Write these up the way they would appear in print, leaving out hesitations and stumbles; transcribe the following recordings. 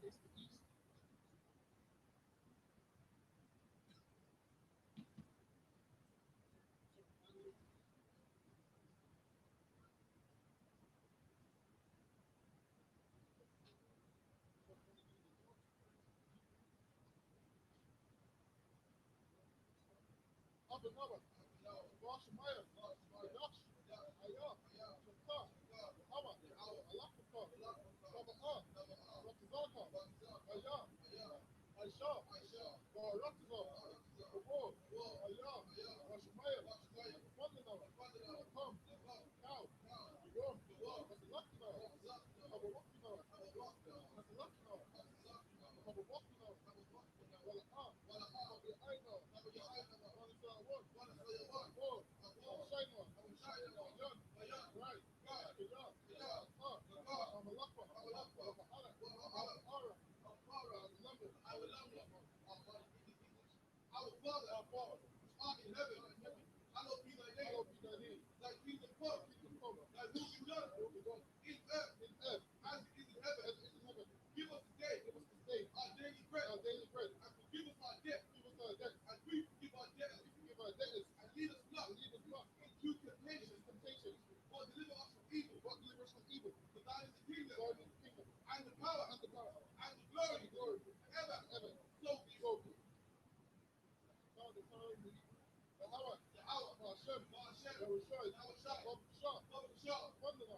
face the east. Up and over. Wash Maya. Kadash. Ayah. Shakar. Hawa. Alakakar. Sabah. Rakazaka. Ayah. Aisha. Barakazah. Kabor. Ayah. Rashmaya. Fadlana. Akam. Cow. Yom. Masalakina. Abawakina. Masalakina. Abawakina. Walaa. Aina. Our Father, which art in heaven, hallowed be thy name. Thy kingdom come, thy will be done in earth as it is in heaven. Give us this day our daily bread, and forgive us our debt, as we forgive our debtors, and lead us not into temptation, but deliver us from evil. For thine is the kingdom, and the power, and the glory, forever. So be. Hashem, Yahushua, Baruch Shah, Fadlana,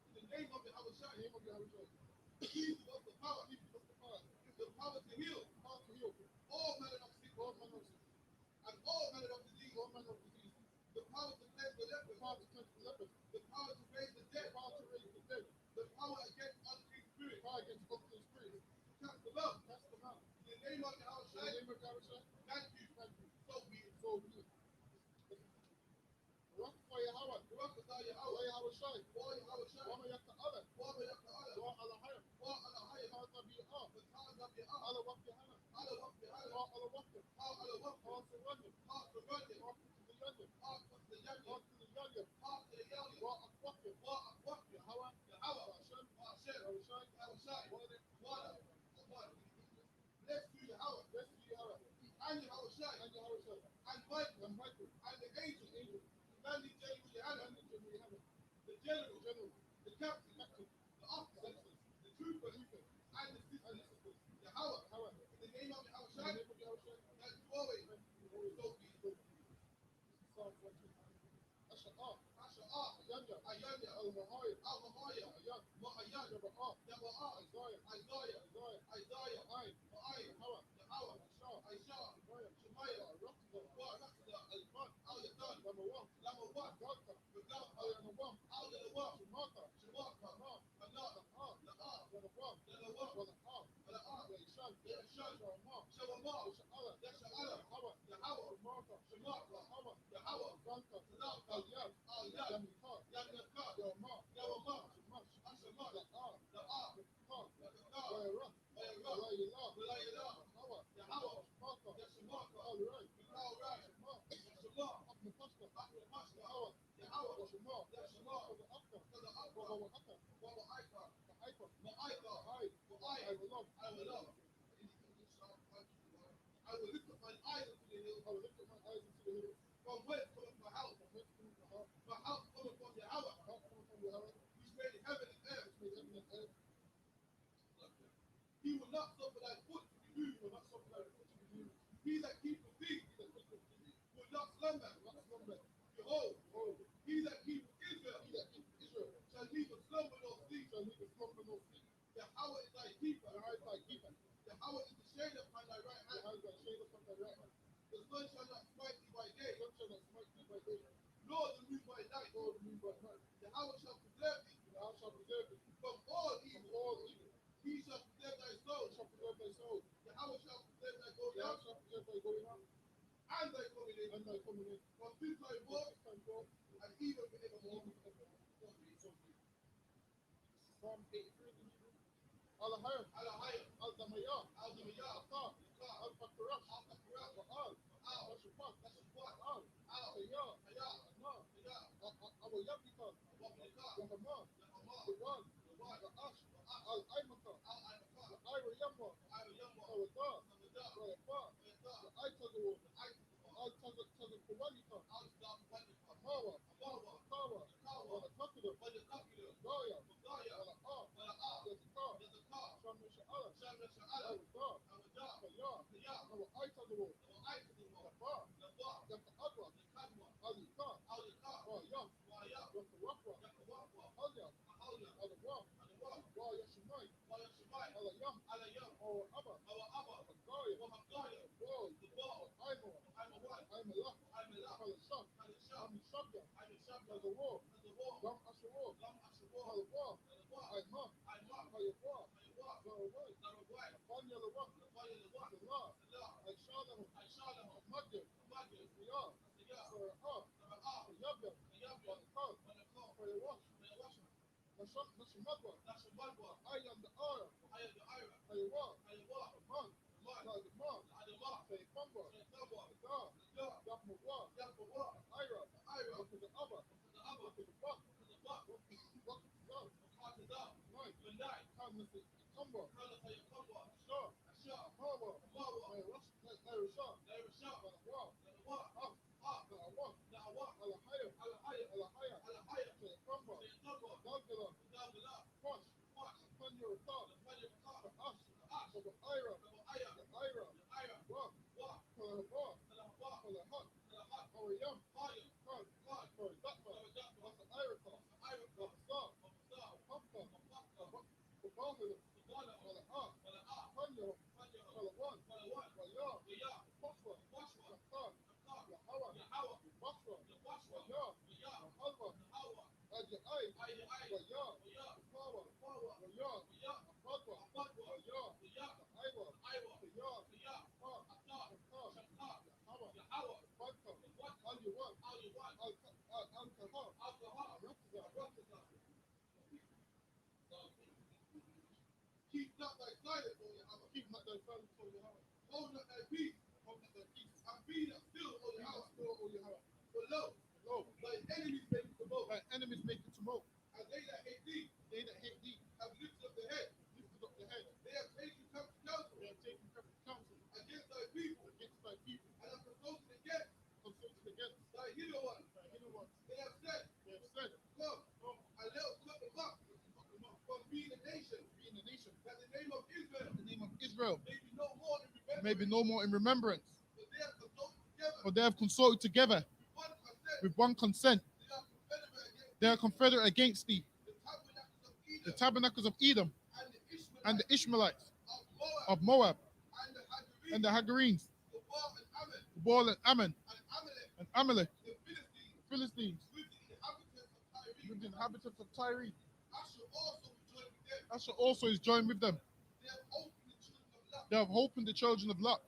in the name of Yahushua. He gives us the power. It's the power to heal. All manner of sickness. And all manner of disease. The power to cleanse the lepers. The power to raise the dead. The power against unclean spirits. To cast them out. In the name of Yahushua. Thank you. So be it. Barakah Yahweh. Barakah Yahushua. Wama Yaka'ala. Wa Alahayim. Ala Wakihana. Ala Wakih. Ala Suranyim. To the Yanyim. Wa Akwakim. Yahweh. Hashem. Yahushua. Wada. Bless you, Yahweh. And Yahushua. And Michael. And the angels. Commanding General Yohanan. The general. The captain. The officers. The troopers. And the sisters. Yahweh. In the name of Yahushua. That you always. So be. Psalm 14. Asha'ah, Ayanya, Al-Mahaya, Ayat, Yaba'a, Isaiah, Ma'ayin, Yahweh, Aisha, Shemaiah, Rakza, Al-Man, Al-Yadan, Lamawat, Gadka, Al-Yanawam, Shemaka, La'ah, Ya'ishan, Shawamah, Yasha'ala, Yahweh, Shemaka, Yahweh, Ganka, Al-Yad, Yamika, Yawama, Ashamat, La'ah, Wayarah, Walaylah, Yahweh, Yashemaka, Al-Ray, Shema, Akmapashka, Yahweh, Shema, I will love. I will lift up my eyes unto the hills. From whence cometh my help? My help cometh from Yahweh. Which made heaven and earth. He will not suffer thy foot to be moved. He that keepeth thee will not slumber. Behold, he that keepeth Israel shall neither slumber nor sleep. Yahweh is thy keeper. Yahweh is the shade upon thy right hand. The sun shall not smite thee by day, nor the moon by night. Yahweh shall preserve thee from all evil. He shall preserve thy soul. Yahweh shall preserve thy going out and and thy coming in, from this time forth, and even forevermore. Psalm 83. Al-Hayr, Al-Damayah, Al-Fakar, Al-Fakarash, Al-Ba'al, Al-Shafat, Al, Sayyar, Allah, Abu Yabika, Yahamah, Iwan, Ra'ash, Al-Aimaka, Al-Ira Yamma, Al-Wadar, Al-Fa, Al-Aitazawar, Al-Tazakawalika, Amawa, Kawa, Al-Takida, Gaya, Al-A'ar, Yazikar, Shamna Sha'ala, Al-Wadar, Sayyar, Al-Aitazawar, Yafa, Yaka'adwa, Al-Ikar, Wa'yam, Yakawakwa, Ahalya, Al-Wah, Wa Yashimai, Al-Yam, Abba, Al-Gaya, Wal, Aimwa, Aimallah, Al-Sham, Al-Shabya, Al-Zawar, Lam Ashawar, Al-Wah, Aimah, Al-Yawah, Zarawai, Afanya Lawah, Salah, Al-Shalahu, Al-Maghrib, Riyah, Sara'ah, Al-Yabya, Al-Qad, Al-Wash, Nashamadwa, Ayan the Ara, Aywa, Aman, La'adamah, Sayyidamba, Adar, Yahmawah, Ira, Wakada'aba, Wakada'bah, Wakada'zal, Night, Kamnasi, Kamba, Shah, Hawa, Nairashah, Na'awah, Na'awah, Alahaya, Sayyidamba, Dalgala, Quash, Afanya Rata, Ash, Ira, Wah, Kalahaba, Kalahat, Awayam, Kad, Datba, Wasa Irata, Wasa, Hamka, Kabahila, Malahat, Kanya, Kalawan, Waya, Basra, Shakar, Yahawa, Basra, Waya, Yahalwa, Ajai, Waya, Kawa, Waya, Afadwa, Waya, Aiwa, Sayar, Shakar, Yahawa, Badka, Al-Yuwan, Al-Kahar, Rakza, keep not thy silence, O Yahweh. Keep not thy silence, O Yahweh. Hold not thy peace. And be not still, O Yahweh. For lo, thy enemies make it to moat. And they that hate thee, have lifted up the head. They have taken counsel against thy people. And have consulted against thy hidden ones. They have said, come, and let us cut them off from being a nation, that the name of Israel may be no more in remembrance. For they have consulted together with one consent. They are confederate against thee. The tabernacles of Edom and the Ishmaelites of Moab and the Hagarenes, Baal and Ammon and Amalek, the Philistines, with the inhabitants of Tyre. Asher also is joined with them. They have hope in the children of Lot.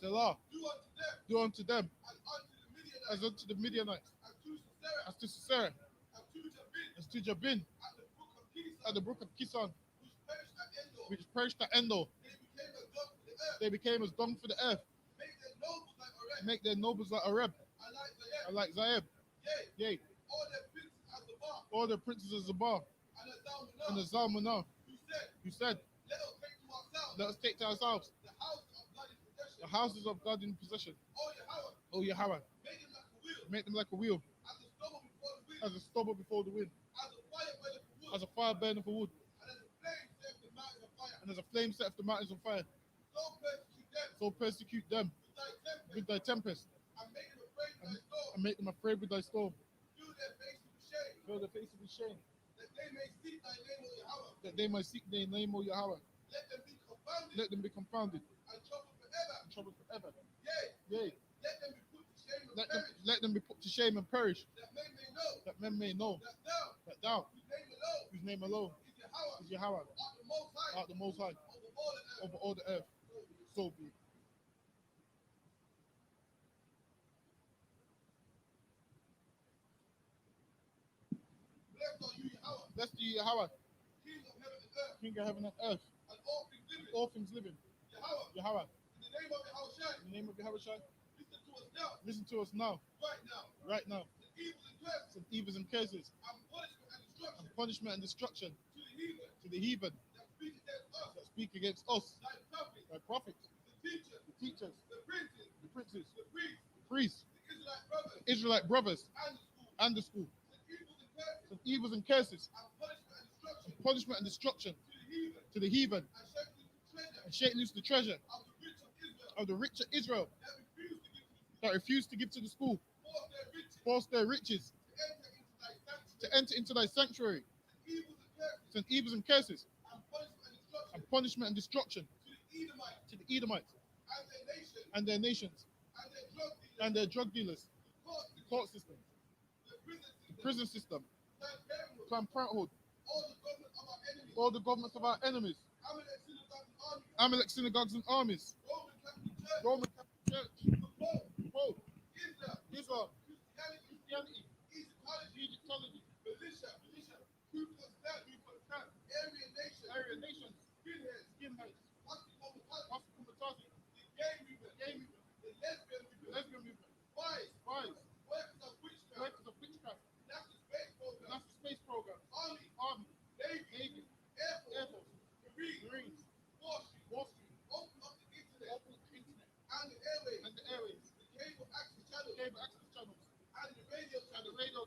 Selah, do unto them as unto the Midianites, as to Sisera, as to Jabin, at the brook of Kison, which perished at Endor. They became as dung for the earth. Make their nobles like Areb, and like Zaeb. Yea, all the princes of Zabah, and the Zalmunah, who said, let us take to ourselves the houses of God in possession. O Yahweh, make them like a wheel, as a stubble before the wind, as a fire burning for wood, and as a flame set the mountains on fire. So persecute them with thy tempest, and make them afraid with thy storm. Fill their faces with shame, that they may seek thy name, O Yahweh. Let them be confounded and troubled forever. Yea, let them be put to shame and perish, that men may know that thou, whose name alone is Yahweh, art the Most High over all the earth. So be it. Blessed are you, Yahweh, King of heaven and earth, and all things living. Yahweh, in the name of Yahweh, listen to us now, right now. Some evils and curses, and punishment and destruction to the heathen that speak against us, thy prophets, the teachers, the princes, the priests, the Israelite brothers, and the school. Some evils and curses, and punishment and destruction to the heathen, and shake loose the treasure of the rich of Israel that refuse to give to the school, force their riches to enter into thy sanctuary. Send evils and curses, and punishment and destruction to the Edomites and their nations, and their drug dealers, the court system, the prison system, Planned Parenthood, all the governments of our enemies, Amalek synagogues and armies, Roman Catholic Church, the Pope, Islam, Christianity, Egyptology, militia, Ku Klux Klan, Aryan nations, skinheads, Hospital, the gay movement, the lesbian movement, spies, workers of witchcraft, NASA space program, army, Navy, Air Force, Marines, Wall Street, open up the internet, and the airways, the cable access channels, and the radio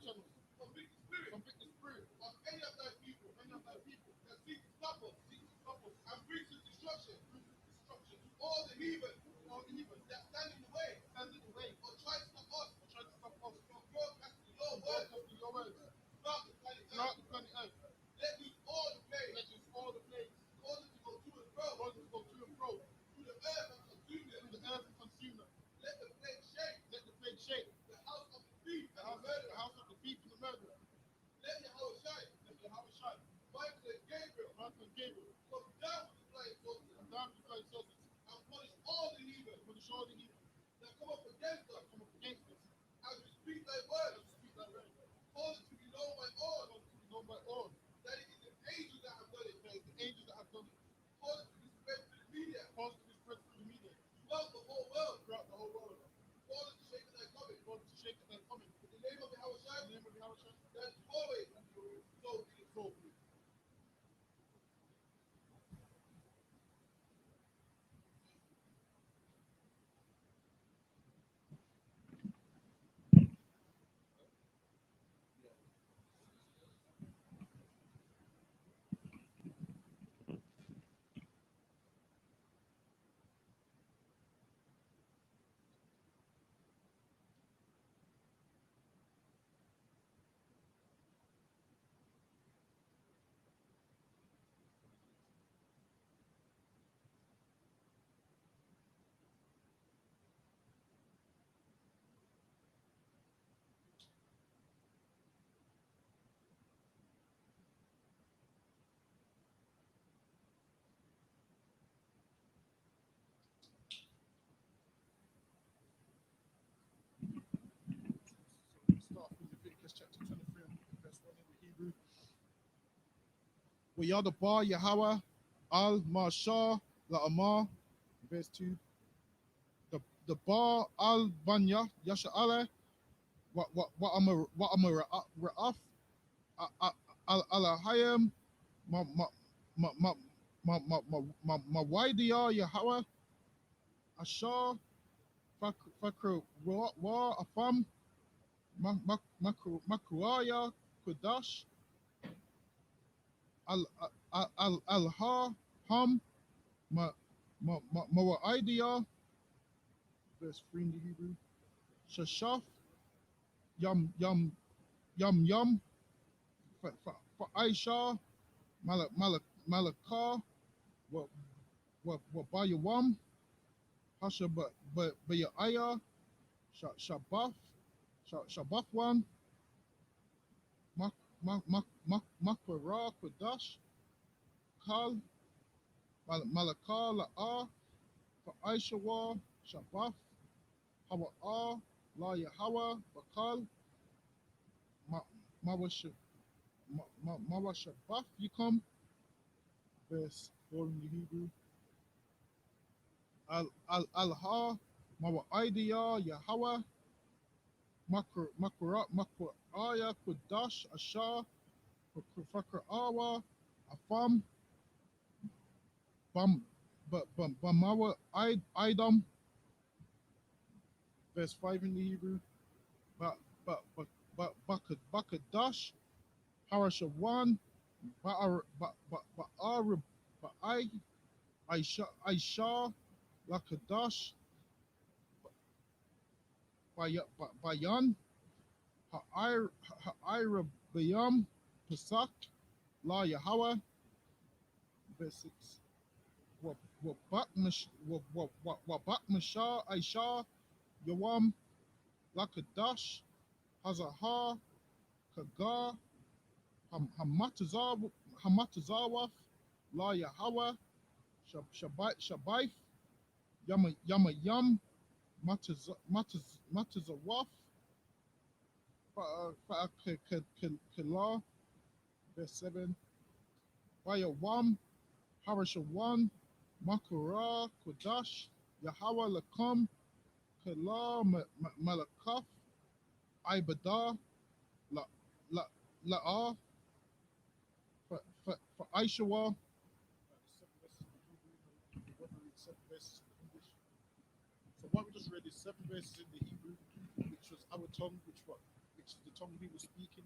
channels, convict the spirit of any of thy people, that seek to stop us, and bring to destruction, to all the heathen, that stand in the way, or try to stop us, from broadcasting your words, throughout the planet Earth. Let loose all the plagues, cause them to go to and fro, through the earth and consume them. Let the plague shake, the house of the thief and the murderer. Let Yahweh shine, Michael and Gabriel, come down with the flying saucers, and punish all the heathen, that come up against us, as we speak thy word, cause it to be known by all, that it is the angels that have done it, cause it to be spread through the media, throughout the whole world, cause it to shake thy coming, in the name of Yahweh Shai, that is always, so be it. Start with Leviticus chapter 23, verse 1 in the Hebrew. Wayadabar Yahweh al Mashah La'amar, verse 2. The Bar al Banya Yasha Ale, what am Ra'af al Alahayim, ma Waidia Yahweh, Ashar, Fakr Wa Afam, Makuaya Kudash, al Ha Ham, Ma Idea, verse 3 in the Hebrew. Shashaf, Yum, for Aisha, Malakah, what Bayawam, Hasha, but Bayaya, Shabaf one, Makwara, Kodash, Kal, Malakah, La'ah, for Aisha, Shabaf, Hawa, La Yahweh, Bakal, Mawash, Mawa Shabbat Yikom, verse 4 in the Hebrew. Al-Ha, Mawa Idea, Yahweh, Makuraya, Kudash, Asha, Fakr Awa, Afam, Bamawa Idam, verse 5 in the Hebrew. Ba, Bakadash, Harashawan, Ba'ar, Ba'ai, Aisha, Lakadash, Bayan, Ha'ira Bayam, Pesach, La Yahweh, verse 6. Wabak Aisha, Yawam, Lakadash, Hazaha, Kagar, Hamatazawa, La Yahweh, Shabaif, Yam, Matazawaf, Kala, verse 7. Bayawam, Harashawan, Makura, Kodash, Yahweh Lakam, Kala, Malakaf, Ibada, La, La, La'ah, for Aishawa. So what we just read is 7 verses in the Hebrew, which was our tongue, which is the tongue we were speaking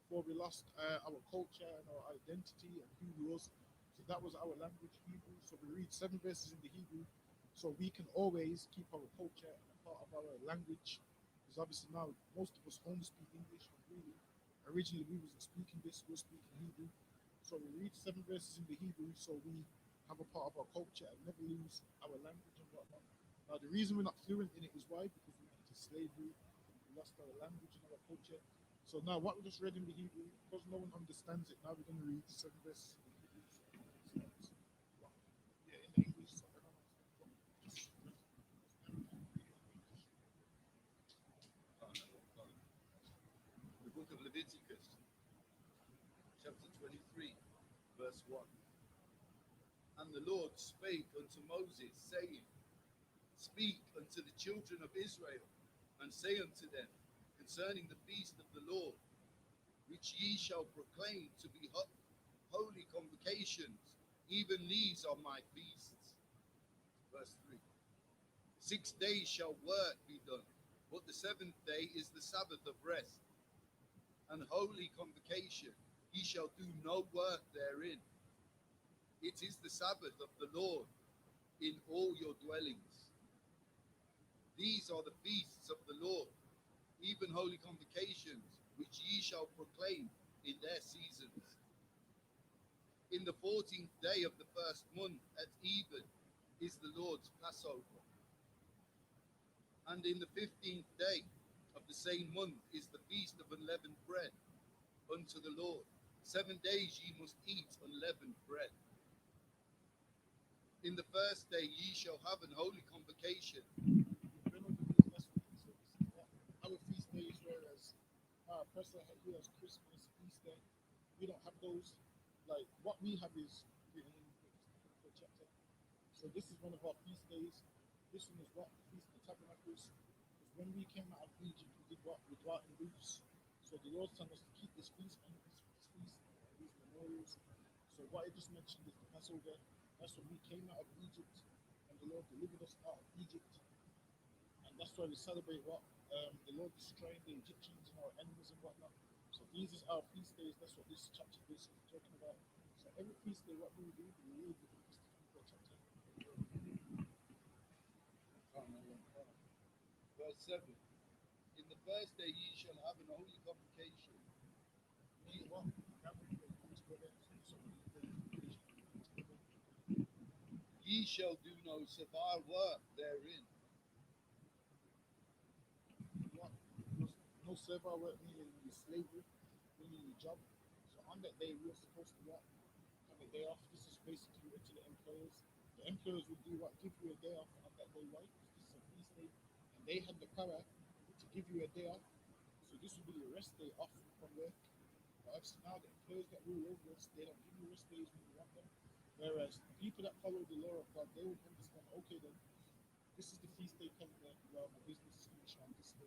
before we lost our culture and our identity and who we was. So that was our language, Hebrew. So we read 7 verses in the Hebrew, so we can always keep our culture and a part of our language. Because obviously now most of us only speak English, but really, originally we wasn't speaking this, we were speaking Hebrew. So we read 7 verses in the Hebrew, so we have a part of our culture and never lose our language and whatnot. Now the reason we're not fluent in it is why? Because we went into slavery, we lost our language and our culture. So now what we just read in the Hebrew, because no one understands it, now we're going to read 7 verses in the Hebrew. Yeah, in the English, so I don't understand. The book of Leviticus, chapter 23, verse 1. And the Lord spake unto Moses, saying, Speak unto the children of Israel, and say unto them concerning the feast of the Lord, which ye shall proclaim to be holy convocations, even these are my feasts. Verse 3. 6 days shall work be done, but the seventh day is the Sabbath of rest, and holy convocation. Ye shall do no work therein. It is the Sabbath of the Lord in all your dwellings. These are the feasts of the Lord, even holy convocations, which ye shall proclaim in their seasons. In the 14th day of the first month at even is the Lord's Passover. And in the 15th day of the same month is the feast of unleavened bread unto the Lord. 7 days ye must eat unleavened bread. In the first day ye shall have an holy convocation. Our feast days, whereas Pesach here as Christmas, Easter, we don't have those. Like what we have is written in the chapter. So this is one of our feast days. This one is what Feast of Tabernacles. Because when we came out of Egypt, we did what? We dwelt in booths. So the Lord told us to keep this feast and this feast, these memorials. So what I just mentioned is the Passover. That's when we came out of Egypt, and the Lord delivered us out of Egypt. And that's why we celebrate what the Lord destroying the Egyptians and our enemies and whatnot. So these is our feast days. That's what this chapter is talking about. So every feast day, what we do, we read the Feast of chapter. Verse 7. In the first day ye shall have an holy convocation. Ye shall do no servile work therein. No servile work, meaning slavery, meaning your job. So on that day, we are supposed to work, have a day off. This is basically written to the employers. The employers would do what? Give you a day off on that day, right? This is a feast day. And they had the power to give you a day off. So this would be your rest day off from work. But obviously now the employers that rule over us, they don't give you rest days when you want them. Whereas the people that follow the law of God, they would understand, okay then, this is the feast day coming up, well, my business is finished on this day,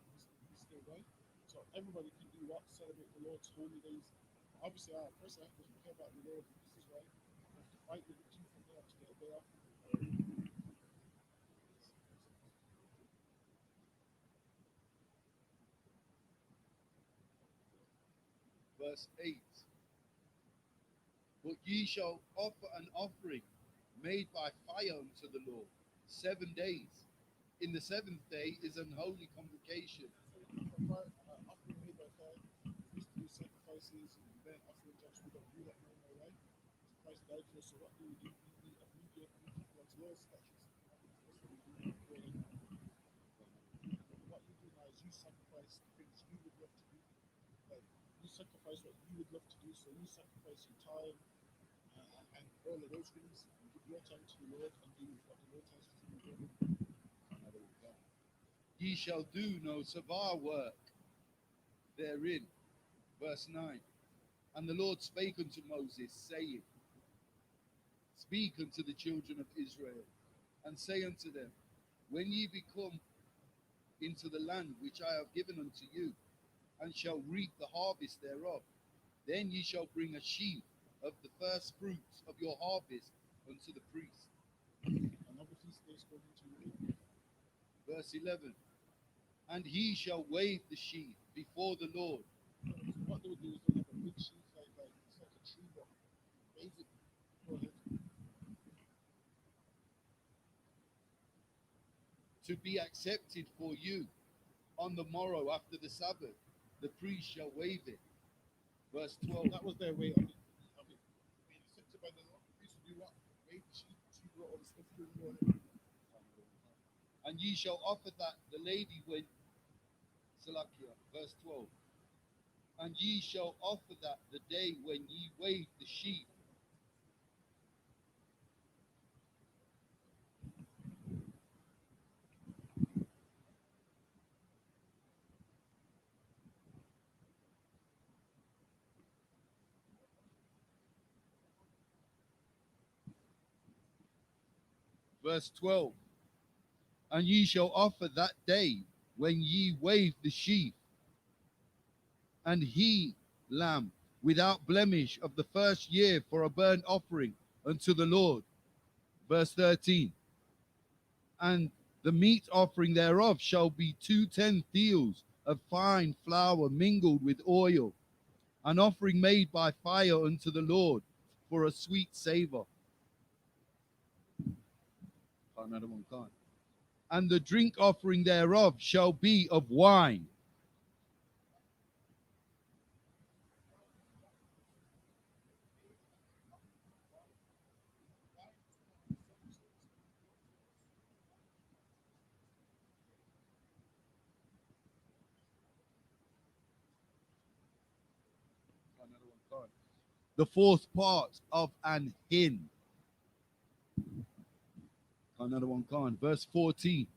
right? So everybody can do what? Celebrate the Lord's holy days. But obviously, our person has to care about the Lord, this is right. You have to fight with the tooth and nail to get a day off. Verse 8. But ye shall offer an offering made by fire unto the Lord 7 days. In the seventh day is an holy convocation. Offering made by fire, we used to do sacrifices and burnt offerings, obviously we don't do that no more, right? Christ died for us, so what do? We keep God's laws, statutes. That's what we do. What you do now is you sacrifice the things you would love to do. Like you sacrifice what you would love to do. So you sacrifice your time and all of those things. You give your time to the Lord and do what the Lord tells you to do. Ye shall do no savar work therein. Verse 9. And the Lord spake unto Moses, saying, Speak unto the children of Israel, and say unto them, When ye be come into the land which I have given unto you, and shall reap the harvest thereof, then ye shall bring a sheaf of the first fruits of your harvest unto the priest. Another feast day is going into Verse 11. And he shall wave the sheaf before the Lord. so what they would do is they'll have a big sheaf like it's like a tree, but basic. Go ahead. To be accepted for you on the morrow after the Sabbath, the priest shall wave it. Verse 12. That was their way of it being accepted by the Lord. They used to do what? Wave the sheep, she brought all the stuff through the water. And ye shall offer that the lady when Salakia, verse 12. And ye shall offer that the day when ye wave the sheep. Verse 12. And ye shall offer that day when ye wave the sheep, and he lamb without blemish of the first year for a burnt offering unto the Lord. Verse 13. And the meat offering thereof shall be 2 deals of fine flour mingled with oil, an offering made by fire unto the Lord for a sweet savor. Another one can't. And the drink offering thereof shall be of wine. Another one can't. The fourth part of an hin. Another one can't. Verse 14.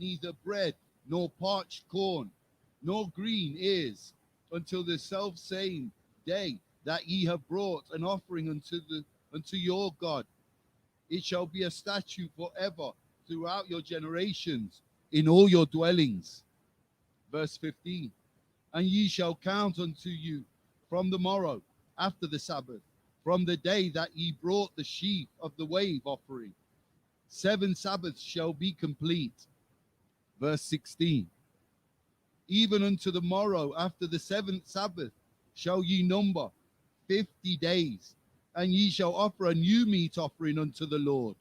Neither bread nor parched corn nor green ears until the self same day that ye have brought an offering unto your God. It shall be a statute forever throughout your generations in all your dwellings. Verse 15. And ye shall count unto you from the morrow after the Sabbath, from the day that ye brought the sheaf of the wave offering. 7 Sabbaths shall be complete. Verse 16. Even unto the morrow after the 7th Sabbath shall ye number 50 days, and ye shall offer a new meat offering unto the Lord.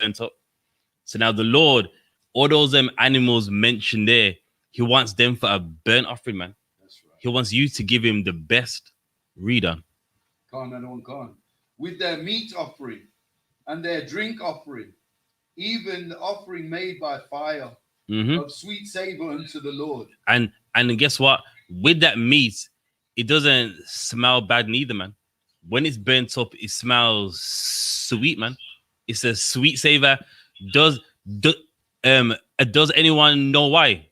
burnt up. So now the Lord, all those animals mentioned there, he wants them for a burnt offering, man. That's right. He wants you to give him the best. Read on. Another one, with their meat offering and their drink offering, even the offering made by fire of sweet savor unto the Lord. And guess what? With that meat, it doesn't smell bad neither, man. When it's burnt up, it smells sweet, man. It's a sweet savor. Does anyone know why?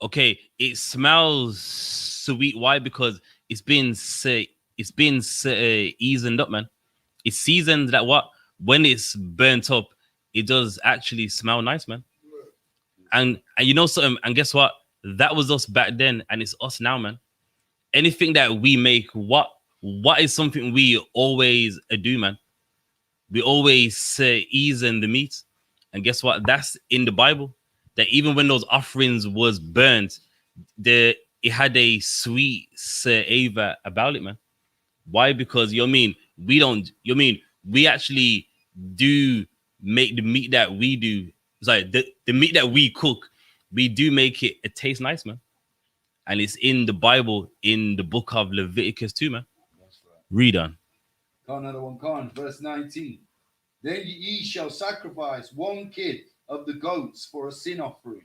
Okay, it smells sweet. Why? Because it's been seasoned up, man. It's seasoned that what? When it's burnt up, it does actually smell nice, man. And you know something, and guess what? That was us back then, and it's us now, man. Anything that we make, what is something we always do, man? We always season the meat. And guess what? That's in the Bible. That even when those offerings was burnt, it had a sweet savor about it, man. Why? Because we actually do make the meat that we do. It's like the meat that we cook, we do make it taste nice, man. And it's in the Bible, in the book of Leviticus too, man. That's right. Read on. Another one, verse 19. Then ye shall sacrifice one kid of the goats for a sin offering,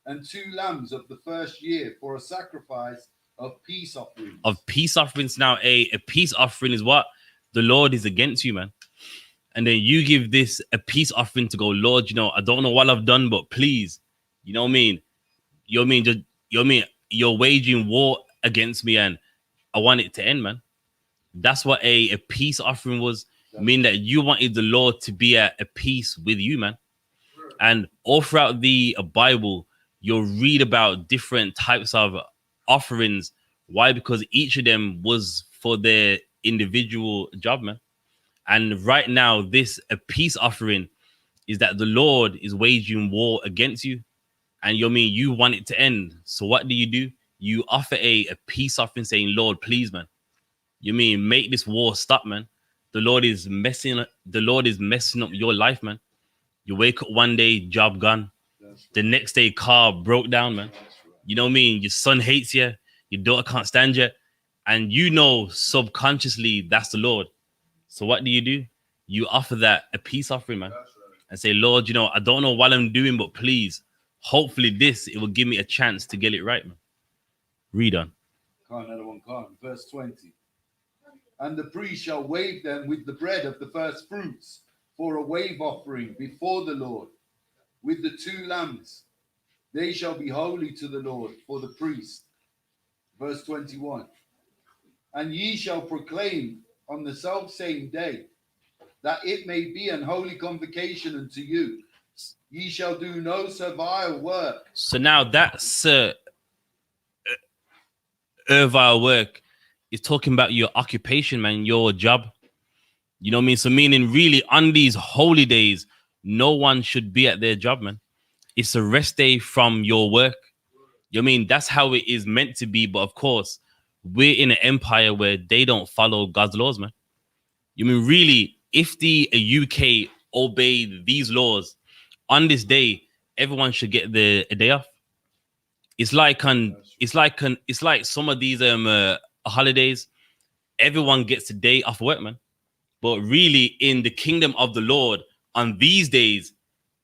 and 2 lambs of the first year for a sacrifice of peace offerings. Of peace offerings. Now, a peace offering is what? The Lord is against you, man. And then you give this a peace offering to go, Lord, I don't know what I've done, but please, you know what I mean? You're waging war against me, and I want it to end, man. That's what a peace offering was. Mean that you wanted the Lord to be at peace with you, man. And all throughout the Bible, you'll read about different types of offerings. Why? Because each of them was for their individual job, man. And right now, this a peace offering is that the Lord is waging war against you, and you want it to end. So what do? You offer a peace offering, saying, Lord, please, man. Make this war stop, man. The Lord is messing up your life, man. You wake up one day, job gone. The next day, car broke down, man. You know what I mean? Your son hates you. Your daughter can't stand you. And subconsciously that's the Lord. So what do? You offer that a peace offering, man. And say, Lord, I don't know what I'm doing, but please, hopefully it will give me a chance to get it right, man. Read on. Another one, verse 20. And the priest shall wave them with the bread of the first fruits for a wave offering before the Lord, with the 2 lambs. They shall be holy to the Lord for the priest. Verse 21. And ye shall proclaim on the selfsame day, that it may be an holy convocation unto you. Ye shall do no servile work. So now that servile work is talking about your occupation, man, your job. You know what I mean? So meaning really on these holy days, no one should be at their job, man. It's a rest day from your work. You know what I mean? That's how it is meant to be. But of course, we're in an empire where they don't follow God's laws, man. You mean really, if the UK obeyed these laws on this day, everyone should get a day off. It's like some of these holidays, everyone gets a day off work, man. But really, in the kingdom of the Lord, on these days,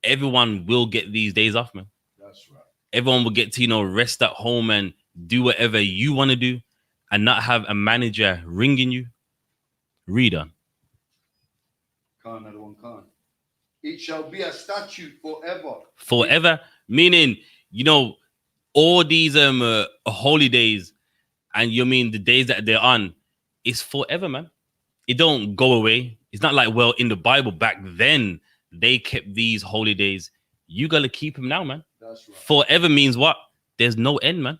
everyone will get these days off, man. That's right. Everyone will get to, rest at home and do whatever you want to do and not have a manager ringing you. Read on. Another one. It shall be a statute forever. Forever, meaning, all these holy days, and the days that they're on, it's forever, man. It don't go away. It's not like, well, in the Bible back then, they kept these holy days. You got to keep them now, man. That's right. Forever means what? There's no end, man.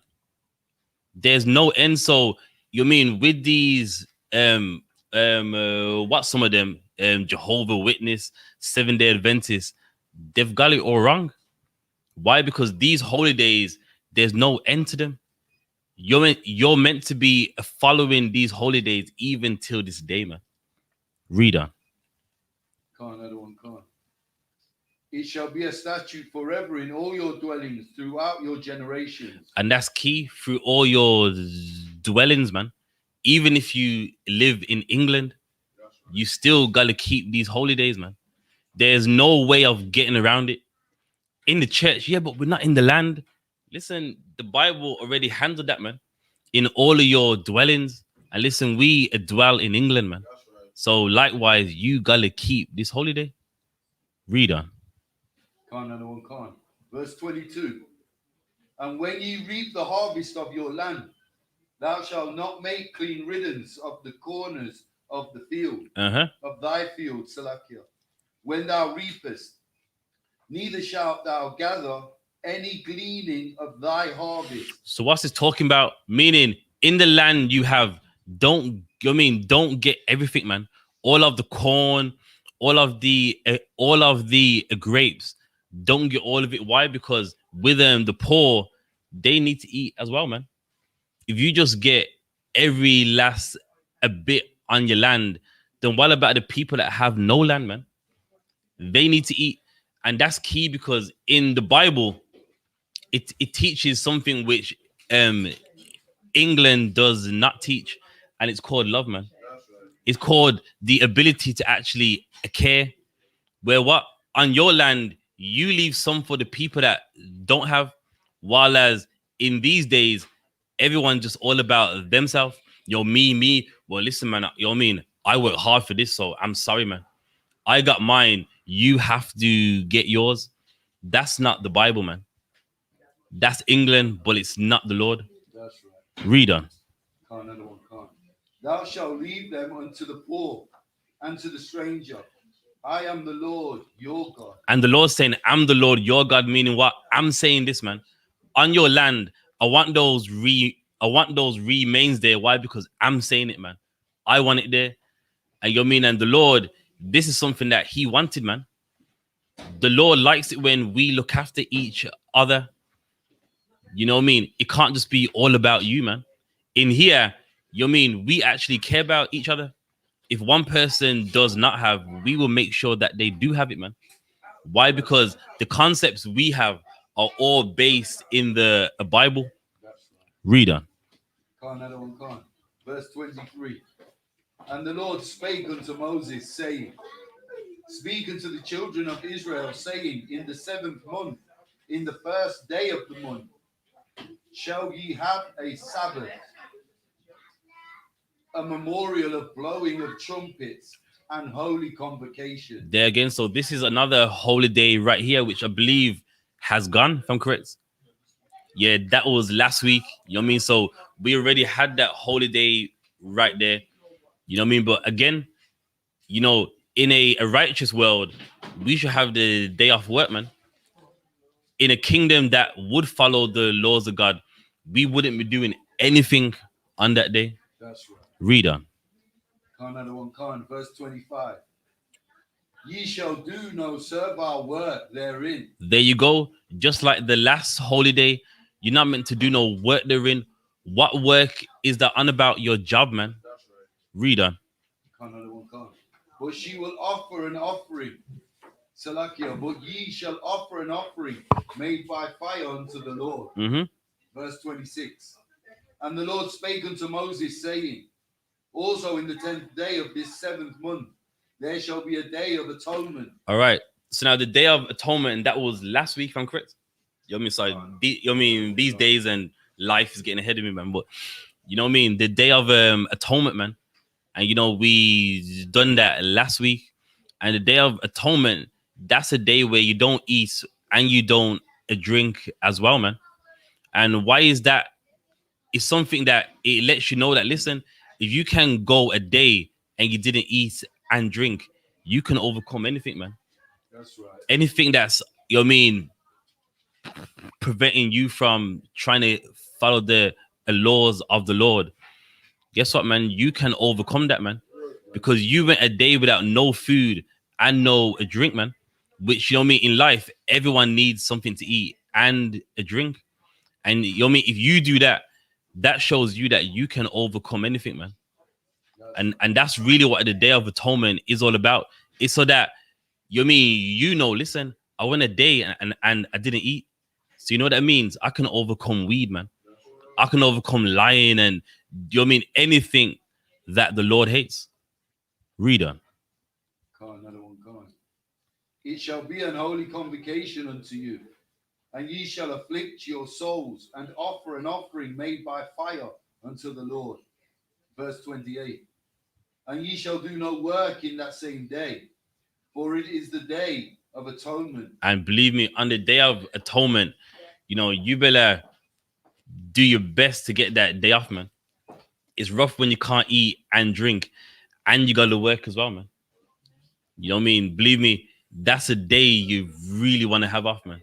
There's no end. So, with these, what some of them, Jehovah Witness, 7-day Adventists, they've got it all wrong. Why? Because these holy days, there's no end to them. You're meant to be following these holy days even till this day, man. Read on. Another one, It shall be a statute forever in all your dwellings throughout your generations. And that's key through all your dwellings, man. Even if you live in England, you still got to keep these holy days, man. There's no way of getting around it. In the church, yeah, but we're not in the land. Listen, the Bible already handled that, man. In all of your dwellings. And listen, we dwell in England, man. So likewise, you got to keep this holiday. Read on. Another one, Verse 22. And when ye reap the harvest of your land, thou shalt not make clean riddance of the corners of the field, of thy field, Salakia, when thou reapest, neither shalt thou gather any gleaning of thy harvest. So what's this talking about? Meaning, in the land you have, don't get everything, man. All of the corn, all of the grapes, don't get all of it. Why? Because with them, the poor, they need to eat as well, man. If you just get every last a bit on your land, then what about the people that have no land, man? They need to eat. And that's key because in the Bible, it teaches something which England does not teach, and it's called love, man. It's called the ability to actually care. Where what on your land you leave some for the people that don't have, while as in these days everyone's just all about themselves. Yo, me. Well, listen, man. You know what I mean? I work hard for this, so I'm sorry, man. I got mine. You have to get yours. That's not the Bible, man. That's England, but it's not the Lord. That's right. Read on. Another one, Thou shalt leave them unto the poor and to the stranger. I am the Lord, your God. And the Lord's saying, I'm the Lord, your God, meaning what? I'm saying this, man. On your land, I want those remains there. Why? Because I'm saying it, man. I want it there. And you mean, and the Lord, this is something that he wanted, man. The Lord likes it when we look after each other. You know what I mean? It can't just be all about you, man. In here, you mean we actually care about each other. If one person does not have, we will make sure that they do have it, man. Why? Because the concepts we have are all based in the Bible. Read on. Another one, Verse 23. And the Lord spake unto Moses, saying, Speak unto the children of Israel, saying, In the 7th month, in the 1st day of the month, shall ye have a Sabbath, a memorial of blowing of trumpets and holy convocation. There again, so this is another holy day right here, which I believe has gone, if I'm correct. Yeah, that was last week. You know what I mean? So we already had that holy day right there. You know what I mean? But again, you know, in a righteous world, we should have the day off work, man. In a kingdom that would follow the laws of God, we wouldn't be doing anything on that day. That's right. Read on. Another one, verse 25. Ye shall do no servile work therein. There you go. Just like the last holy day, you're not meant to do no work therein. What work is that on about your job, man? That's right. Read on. Another one, but she will offer an offering. Salakia, but ye shall offer an offering made by fire unto the Lord. Verse 26. And the Lord spake unto Moses, saying, Also in the 10th day of this 7th month, there shall be a day of atonement. All right. So now the day of atonement, and that was last week, if I'm correct. You know what I mean? So you know what I mean, these days and life is getting ahead of me, man. But you know what I mean? The day of atonement, man. And you know, we done that last week. And the day of atonement, that's a day where you don't eat and you don't drink as well, man. And why is that? It's something that it lets you know that, listen, if you can go a day and you didn't eat and drink, you can overcome anything, man. That's right. Anything that's, you know what I mean, preventing you from trying to follow the laws of the Lord. Guess what, man? You can overcome that, man. Because you went a day without no food and no drink, man. Which, you know what I mean, in life, everyone needs something to eat and a drink. And you know what I mean, if you do that, that shows you that you can overcome anything, man. And that's really what the Day of Atonement is all about. It's so that listen, I went a day and I didn't eat. So you know what that means? I can overcome weed, man. I can overcome lying and anything that the Lord hates. Read on. Another one, come on. It shall be an holy convocation unto you, and ye shall afflict your souls and offer an offering made by fire unto the Lord. Verse 28. And ye shall do no work in that same day, for it is the day of atonement. And believe me, on the Day of Atonement, you better do your best to get that day off, man. It's rough when you can't eat and drink and you got to work as well, man. You know what I mean? Believe me, that's a day you really want to have off, man.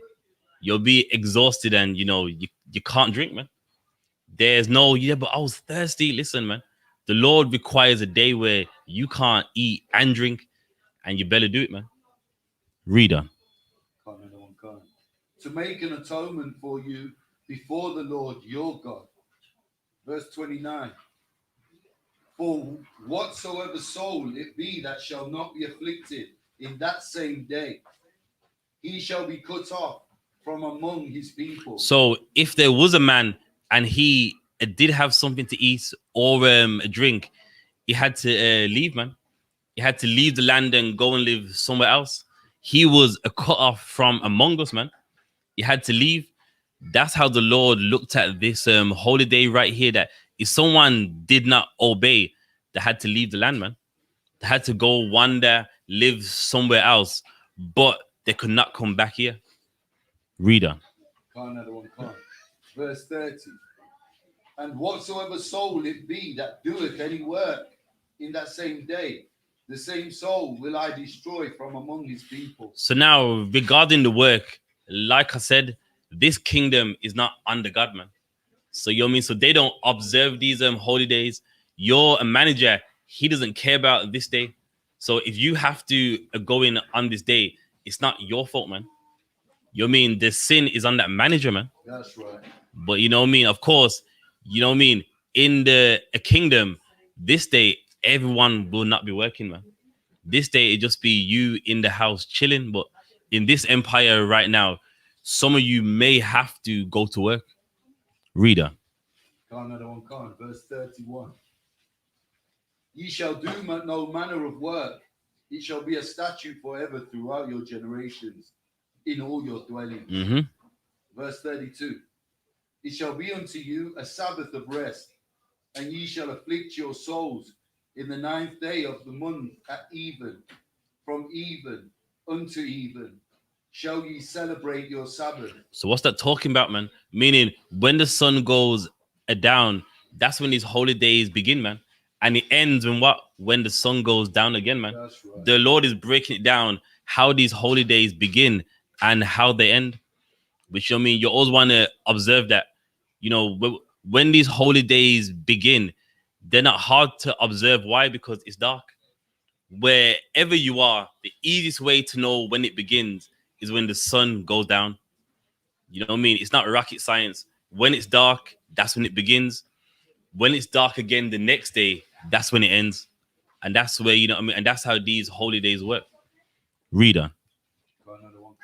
You'll be exhausted and, you can't drink, man. There's no, but I was thirsty. Listen, man, the Lord requires a day where you can't eat and drink and you better do it, man. Read on. To make an atonement for you before the Lord your God. Verse 29. For whatsoever soul it be that shall not be afflicted in that same day, he shall be cut off from among his people. So if there was a man and he did have something to eat or a drink, he had to leave, man. He had to leave the land and go and live somewhere else. He was cut off from among us, man. He had to leave. That's how the Lord looked at this holiday right here. That if someone did not obey, they had to leave the land, man. They had to go wander, live somewhere else, but they could not come back here. Read on. Another one, verse 30. And whatsoever soul it be that doeth any work in that same day, the same soul will I destroy from among his people. So now, regarding the work, like I said, this kingdom is not under God, man. So you know what I mean? So they don't observe these holidays. You're a manager, he doesn't care about this day. So if you have to go in on this day, it's not your fault, man. You know what I mean? The sin is on that manager, man. That's right. But you know what I mean? Of course, you know what I mean? In a kingdom, this day, everyone will not be working, man. This day, it just be you in the house chilling. But in this empire right now, some of you may have to go to work. Reader. Another one, verse 31. Ye shall do no manner of work. It shall be a statute forever throughout your generations in all your dwellings. Mm-hmm. Verse 32. It shall be unto you a Sabbath of rest, and ye shall afflict your souls in the 9th day of the month at even. From even unto even shall ye celebrate your Sabbath. So what's that talking about, man? Meaning when the sun goes down, that's when these holidays begin, man. And it ends when what? When the sun goes down again, man. That's right. The Lord is breaking it down, how these holidays begin and how they end. Which, I mean, you always want to observe that, when these holidays begin, they're not hard to observe. Why? Because it's dark. Wherever you are, the easiest way to know when it begins is when the sun goes down. You know what I mean? It's not rocket science. When it's dark, that's when it begins. When it's dark again the next day, that's when it ends. And that's where, and that's how these holidays work. Reader. Another one,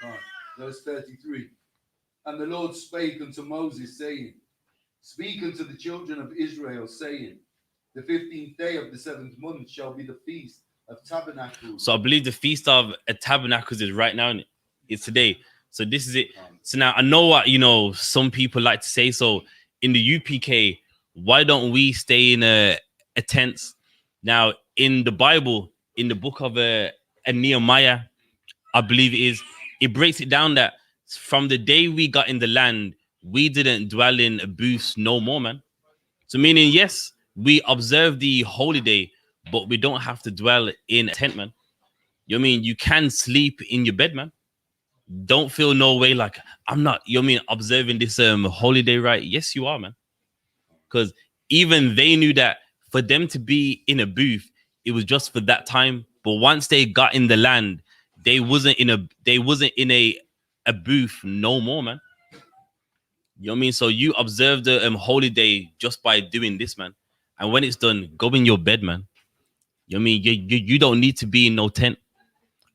verse 33. And the Lord spake unto Moses, saying, Speak unto the children of Israel, saying, The 15th day of the 7th month shall be the Feast of Tabernacles. So I believe the Feast of Tabernacles is right now. It's today. So this is it. So now I know what, some people like to say. So in the UPK, why don't we stay in a tent? Now in the Bible, in the book of Nehemiah, I believe it breaks it down that from the day we got in the land, we didn't dwell in booths no more, man. So meaning, yes, we observe the holiday, but we don't have to dwell in a tent, man. You know what I mean? You can sleep in your bed, man. Don't feel no way like I'm not, observing this holiday, right? Yes, you are, man. Because even they knew that for them to be in a booth, it was just for that time. But once they got in the land, they wasn't in a booth no more, man. You know what I mean? So you observe the holiday just by doing this, man. And when it's done, go in your bed, man. You know what I mean? You don't need to be in no tent.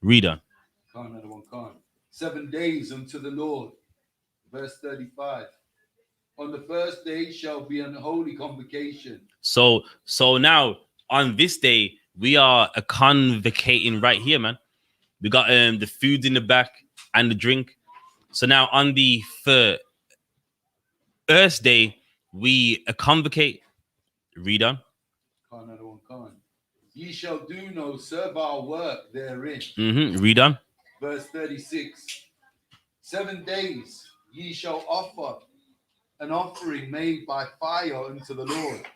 Read on. Another one, Khan. 7 days unto the Lord. Verse 35. On the first day shall be an holy convocation. So now on this day, we are convocating right here, man. We got the food in the back and the drink. So now on the first day, we convocate. Read on. Another one, Khan. Ye shall do no servile work therein. Read on. Verse 36. 7 days ye shall offer an offering made by fire unto the Lord.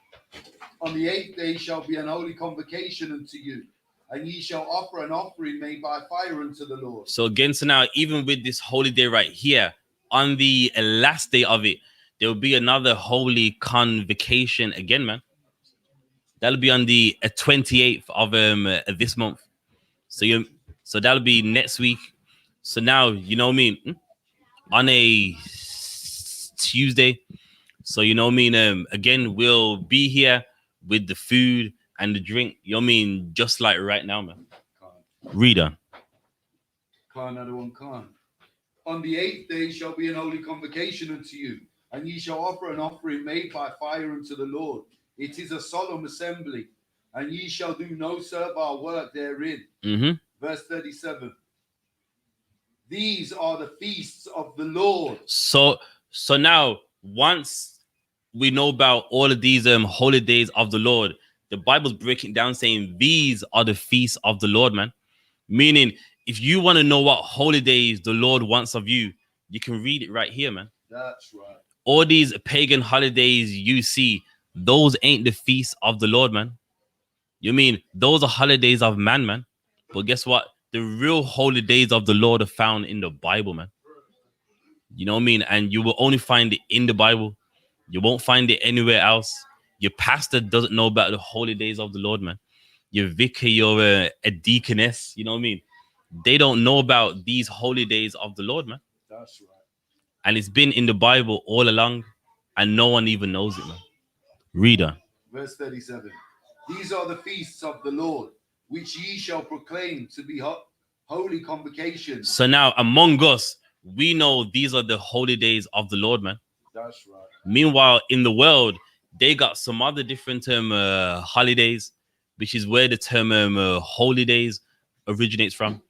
On the 8th day shall be an holy convocation unto you, and ye shall offer an offering made by fire unto the Lord. So again, so now even with this holy day right here, on the last day of it, there will be another holy convocation again, man. That'll be on the 28th of this month. So that'll be next week. So now you know what I mean, on a Tuesday. So you know what I mean. Again, we'll be here with the food and the drink. You know what I mean, just like right now, man. Read on. Another one, Khan. On the 8th day shall be an holy convocation unto you, and ye shall offer an offering made by fire unto the Lord. It is a solemn assembly, and ye shall do no servile work therein. Verse 37. These are the feasts of the Lord. So now once we know about all of these holy days of the Lord, the Bible's breaking down saying these are the feasts of the Lord, man. Meaning, if you want to know what holy days the Lord wants of you, you can read it right here, man. That's right. All these pagan holidays you see, those ain't the feasts of the Lord, man. You mean those are holidays of man. But guess what? The real holy days of the Lord are found in the Bible, man. You know what I mean? And you will only find it in the Bible. You won't find it anywhere else. Your pastor doesn't know about the holy days of the Lord, man. Your vicar, your a deaconess, you know what I mean? They don't know about these holy days of the Lord, man. That's right. And it's been in the Bible all along, and no one even knows it, man. Read on. Verse 37. These are the feasts of the Lord, which ye shall proclaim to be holy convocations. So now among us, we know these are the holy days of the Lord, man. That's right. Meanwhile, in the world, they got some other different holidays, which is where the term holy days originates from.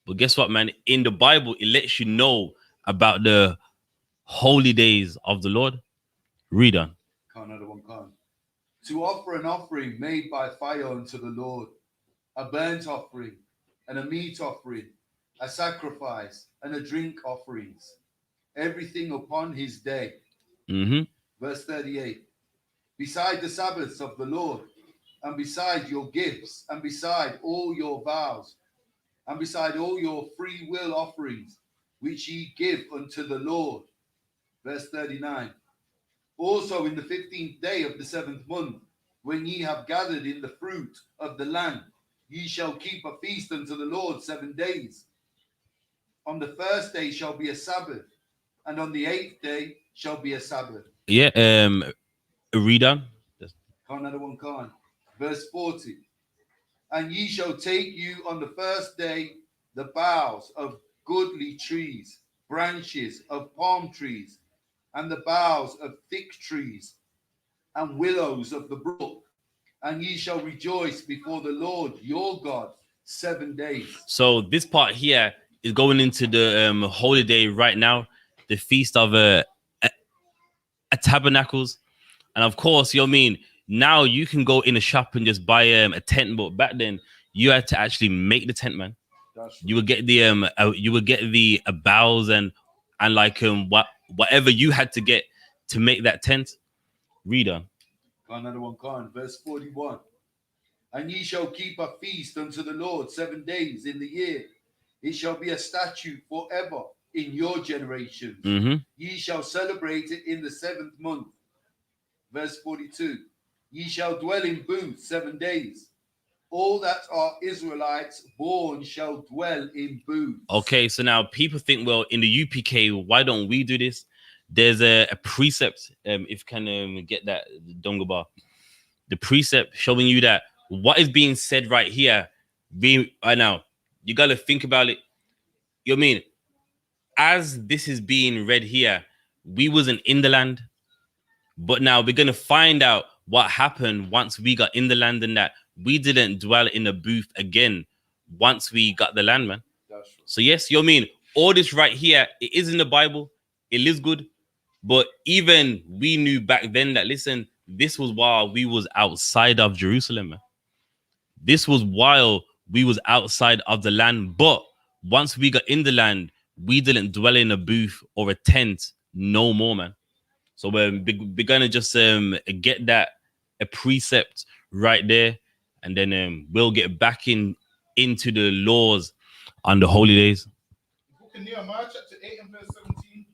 But guess what, man? In the Bible, it lets you know about the holy days of the Lord. Read on. Another one, Khan. To offer an offering made by fire unto the Lord, a burnt offering, and a meat offering, a sacrifice, and a drink offerings, everything upon his day. Verse 38. Beside the Sabbaths of the Lord, and beside your gifts, and beside all your vows, and beside all your free will offerings, which ye give unto the Lord. Verse 39. Also in the 15th day of the 7th month, when ye have gathered in the fruit of the land, ye shall keep a feast unto the Lord 7 days. On the first day shall be a Sabbath, and on the 8th day shall be a Sabbath. Yeah, read on. Another one, Khan. Verse 40. And ye shall take you on the first day the boughs of goodly trees, branches of palm trees, and the boughs of thick trees, and willows of the brook, and ye shall rejoice before the Lord your God 7 days. So this part here is going into the holy day right now, the Feast of Tabernacles. And of course, you know what I mean, now you can go in a shop and just buy a tent, but back then you had to actually make the tent, man. That's right. You would get the boughs and like whatever you had to get to make that tent. Read on. Another one, Khan. Verse 41. And ye shall keep a feast unto the Lord 7 days in the year. It shall be a statute forever in your generations. Ye shall celebrate it in the 7th month. Verse 42. Ye shall dwell in booths 7 days. All that are Israelites born shall dwell in booths. Okay, so now people think, well, in the UPK, why don't we do this? There's a precept, if you can get that donga bar. The precept showing you that what is being said right here, right now, you got to think about it. You know what I mean? As this is being read here, we wasn't in the land, but now we're going to find out what happened once we got in the land, and that we didn't dwell in a booth again once we got the land, man. That's right. So yes, you know what I mean? All this right here, it is in the Bible. It is good. But even we knew back then that, listen, this was while we was outside of Jerusalem, man. This was while we was outside of the land. But once we got in the land, we didn't dwell in a booth or a tent no more, man. So we're going to just get that a precept right there, and then we'll get back into the laws on the holy days. Book of Nehemiah chapter 8 and verse 17.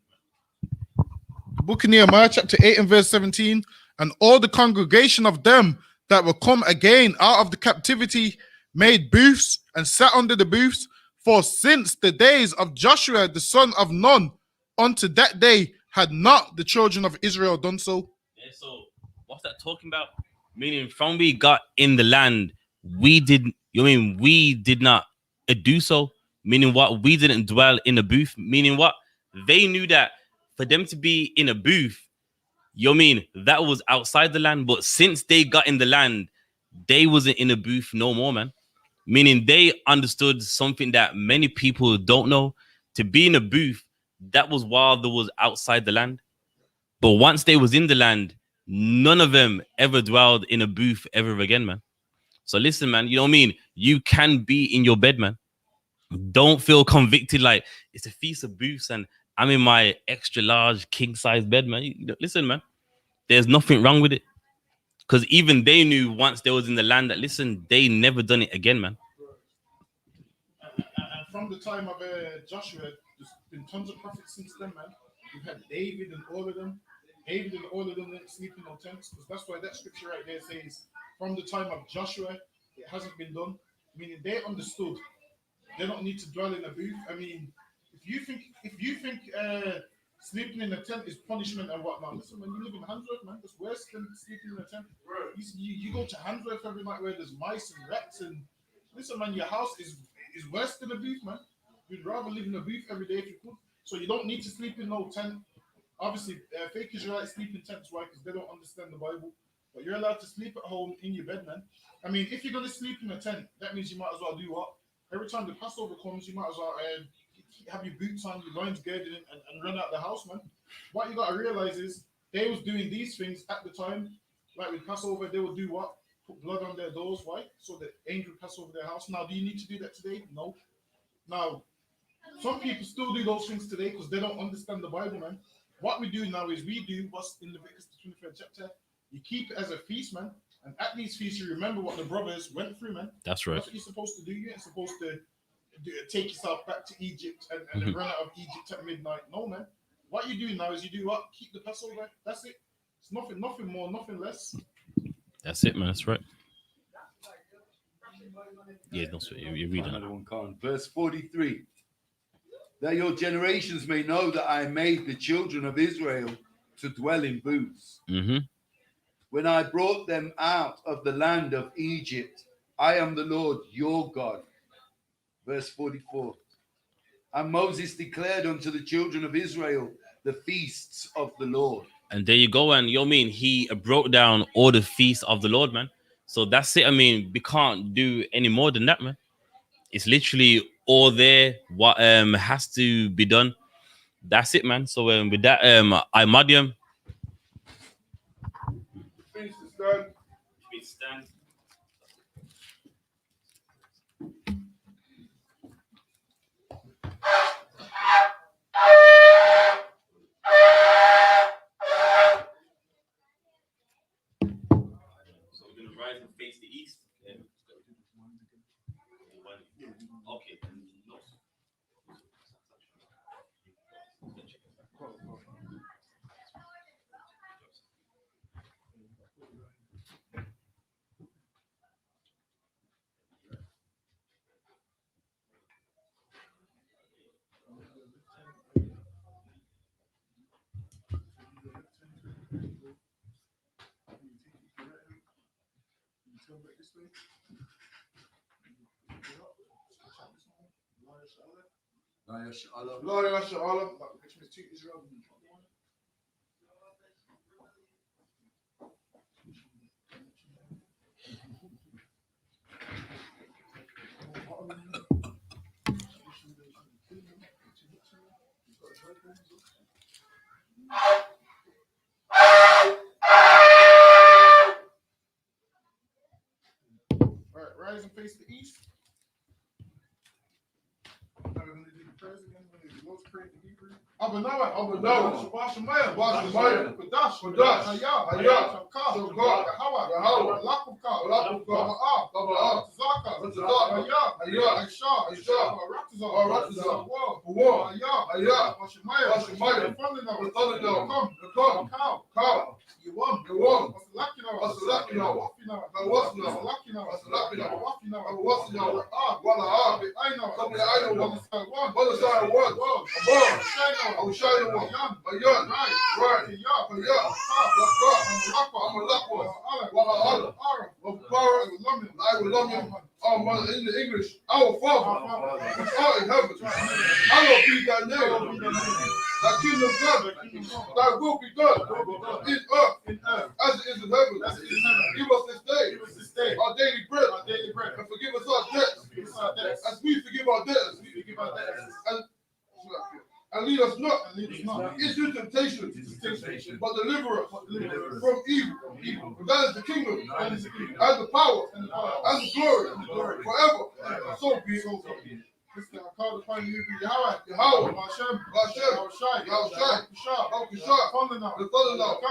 Book of Nehemiah chapter 8 and verse 17. And all the congregation of them that were come again out of the captivity made booths and sat under the booths. For since the days of Joshua the son of Nun unto that day had not the children of Israel done so. Yeah, so what's that talking about? Meaning from we got in the land, we did, you know what I mean, we did not do so. Meaning what? We didn't dwell in a booth. Meaning what? They knew that for them to be in a booth, you know what I mean, that was outside the land. But since they got in the land, they wasn't in a booth no more, man. Meaning they understood something that many people don't know. To be in a booth, that was while they was outside the land. But once they was in the land, none of them ever dwelled in a booth ever again, man. So listen, man, you know what I mean? You can be in your bed, man. Don't feel convicted like it's a feast of booths and I'm in my extra large king size bed, man. Listen, man, there's nothing wrong with it. Because even they knew once they was in the land that, listen, they never done it again, man. And from the time of Joshua, there's been tons of prophets since then, man. We've had David and all of them. David and all of them didn't sleep in no tents. Because that's why that scripture right there says, from the time of Joshua, it hasn't been done. Meaning they understood. They don't need to dwell in a booth. I mean, if you think sleeping in a tent is punishment and whatnot, listen, when you live in Handsworth, man, that's worse than sleeping in a tent. You go to Handsworth every night where there's mice and rats and listen, man, your house is worse than a booth, man. You'd rather live in a booth every day if you could. So you don't need to sleep in no tent. Obviously, fake Israelites sleep in tents, right? Because they don't understand the Bible. But you're allowed to sleep at home in your bed, man. I mean, if you're gonna sleep in a tent, that means you might as well do what? Every time the Passover comes, you might as well have your boots on, your loins girded, and run out the house, man. What you gotta realize is they was doing these things at the time, like with Passover. They would do what? Put blood on their doors, right? So the angel pass over their house. Now, do you need to do that today? No. Now, some people still do those things today because they don't understand the Bible, man. What we do now is we do what's in Leviticus the 23rd chapter. You keep it as a feast, man. And at these feasts, you remember what the brothers went through, man. That's right. That's what you're supposed to do. You ain't supposed to take yourself back to Egypt and then run out of Egypt at midnight. No, man. What you do now is you do what? Keep the Passover. That's it. It's nothing more, nothing less. That's it, man. That's right. Yeah, don't sweat. You read Another one, Khan. Verse 43. That your generations may know that I made the children of Israel to dwell in booths. Mm-hmm. When I brought them out of the land of Egypt, I am the Lord your God. Verse 44. And Moses declared unto the children of Israel the feasts of the Lord. And there you go, and you know what I mean? He broke down all the feasts of the Lord, man. So that's it. I mean, we can't do any more than that, man. It's literally all there. What has to be done. That's it, man. So with that, Imadium. Feast is done. Stand. So we're gonna rise and face the east. Okay. No. Come back this way. Lord, I shall Allah. Which means to Israel. Alright, rise and face the east. Now we're going to do the prayers again. We're going to do Lord's Prayer in Hebrew. Abanawa, Shabbat Shemayah, Kadash, Hayah, Shamkah, Yahweh, Lakubka, Baba, Zaka, Hayah, Aisha, Ratazah, War, Hayah, Shemayah, Thunderdome, Cow, you won, what's the lucky now, what's the lucky now, I will show you one. Right. I'm a luck I will love you. Oh, in the English, our Father, which art in heaven, hallowed be thy name. Thy kingdom come, thy will be done in earth as it is in heaven. Give us this day our daily bread, and forgive us our debts as we forgive our debtors. And lead us not into temptation, but deliver us from evil. For that is the kingdom, and the power, and the glory, forever. So be it. I call upon you, Yahweh, Hashem, Yahushai, the Thunderdome,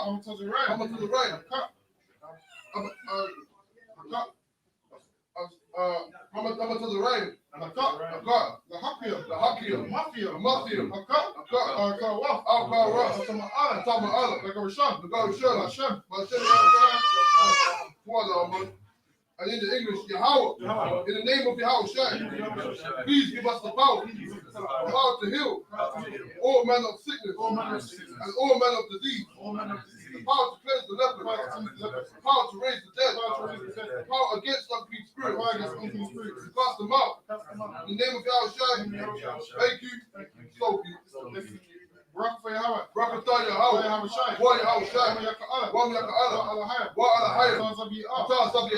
I'm to the right. I'm to the right. The Hakia, Mafia, and in the English, Yahweh, in the name of Yahweh, please give us the power to heal all manner of sickness and all manner of disease, the power to cleanse the leper, the power to raise the dead, the power against unclean spirits, to cast them out. In the name of Yahweh, thank you. So be. Rock for Yahweh. Rock for Yahweh. Yahushai. Wa Yahushai. Wa Yaka'ala. Wa Alahaya. Tasabi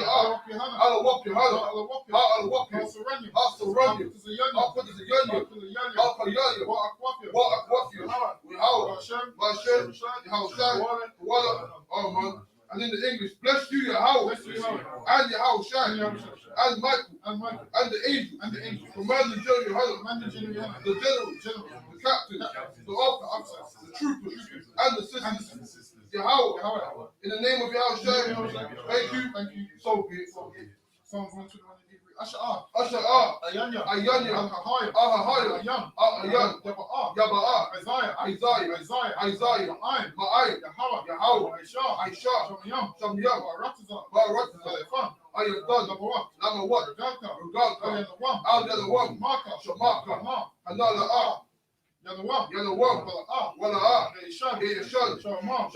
Allah. Allah wap Yohana. Allah wap you. I'll run you. I'll put this again you. I'll put you. Wa akwaf you. Yahweh. Hashem. Yahushai. Wala. Oh man. And in the English, bless you, Yahweh, and Yahushai, and Michael, and the angel, commanding General Yohana, the general, the captain, the officers, the troopers, and the sisters. Yahweh, in the name of Yahushai, thank you, so be it. Psalms 121 in Hebrew. Asha'ah, Ayanya, Ahahaya, Ayan, Yaba'ah, Isaiah, Ma'ay, Yahweh, Aisha, Shamyam, Baratazah, Ayadad, number one, Rugalka, Al-Yadawam, Shamaka, Hanala'ah, Yadawam, Wala'ah, Yeshan, Shalomah,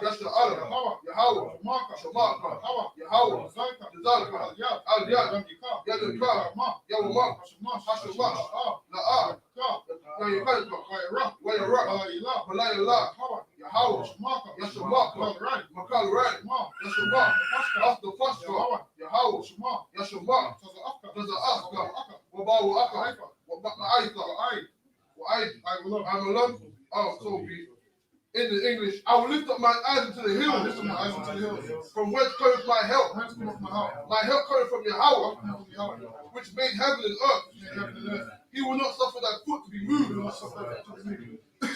Yasha'ala, Yahweh, Shamaka, Yahweh, Zalka, Al-Yad, Yadukah, Yawamah, Hashemah, La'ah, Wayarah, Walayallah, Yahweh, Yashamaka, Makal Rai, Yashamah, After Fashka, Yahweh, Yashamah, Taza'afka, Wabawu Aka, Waba'aita, I'm alone. Oh, so be. In the English, I will lift up my eyes into the hills. From whence cometh my help? My help cometh from Yahweh, which made heaven and earth. He will not suffer thy foot to be moved.